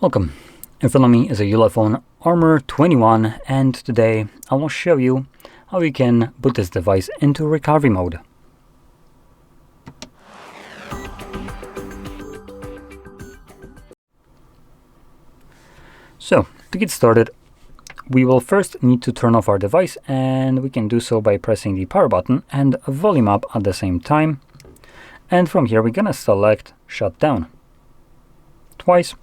Welcome. In front of me is a ULEFONE Armor 21, and today I will show you how you can boot this device into recovery mode. So, to get started, we will first need to turn off our device, and we can do so by pressing the power button and volume up at the same time. And from here we're gonna select shut down twice.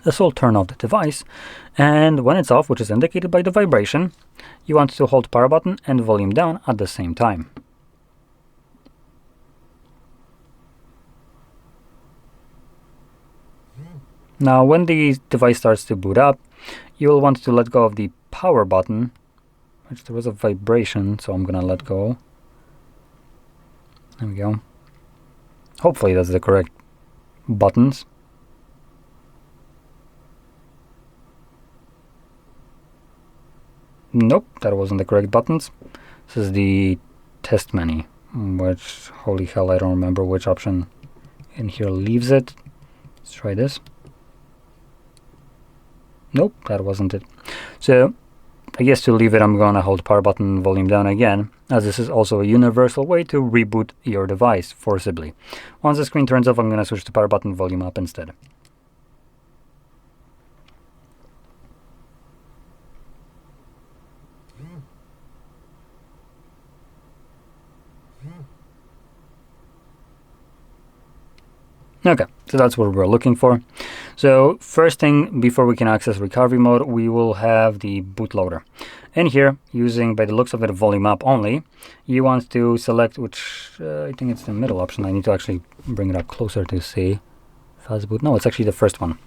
This will turn off the device, and when it's off, which is indicated by the vibration, you want to hold power button and volume down at the same time. Now when the device starts to boot up, you will want to let go of the power button, which there was a vibration, so I'm gonna let go. There we go. Hopefully that's the correct buttons. Nope, that wasn't the correct buttons. This is the test menu, which, holy hell, I don't remember which option in here leaves it. Let's try this. Nope, that wasn't it. So I guess to leave it, I'm gonna hold power button, volume down again, as this is also a universal way to reboot your device forcibly. Once the screen turns off, I'm gonna switch to power button, volume up instead. Okay, so that's what we're looking for. So first thing, before we can access recovery mode, we will have the bootloader. In here, using, by the looks of it, volume up only, you want to select, which I think it's the middle option. I need to actually bring it up closer to see. Fastboot. No, it's actually the first one.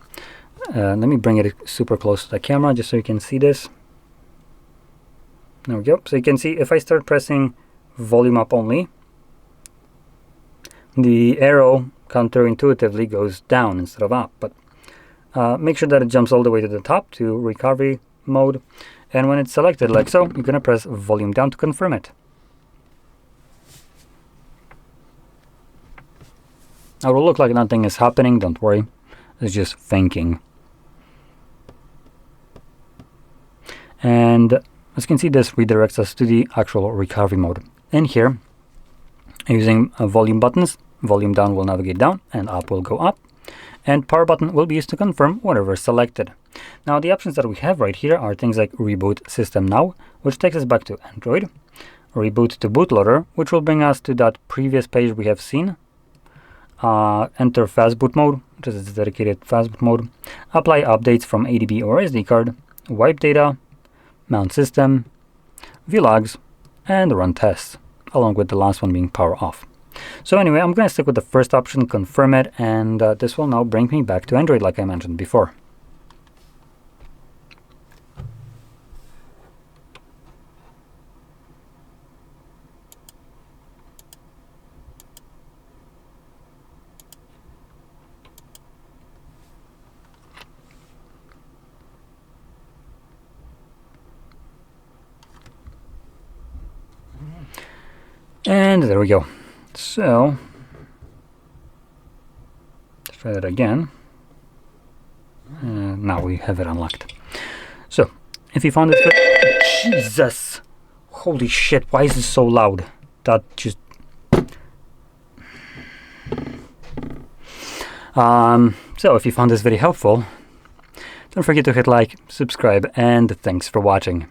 Let me bring it super close to the camera just so you can see this. There we go. So you can see if I start pressing volume up only, the arrow counterintuitively goes down instead of up, but make sure that it jumps all the way to the top to recovery mode, and when it's selected like so, you're gonna press volume down to confirm it. Now it will look like nothing is happening, don't worry, it's just thinking. And as you can see, this redirects us to the actual recovery mode. In here, using volume buttons, volume down will navigate down and up will go up, and power button will be used to confirm whatever is selected. Now the options that we have right here are things like Reboot System Now, which takes us back to Android, Reboot to Bootloader, which will bring us to that previous page we have seen, enter Fastboot mode, which is its dedicated Fastboot mode, apply updates from ADB or SD card, wipe data, mount system, vlogs, and run tests, along with the last one being power off. So anyway, I'm going to stick with the first option, confirm it, and this will now bring me back to Android like I mentioned before. And there we go. So, let's try that again. Now we have it unlocked. So, if you found it... Jesus! Holy shit, why is this so loud? That just... So, if you found this video helpful, don't forget to hit like, subscribe, and thanks for watching.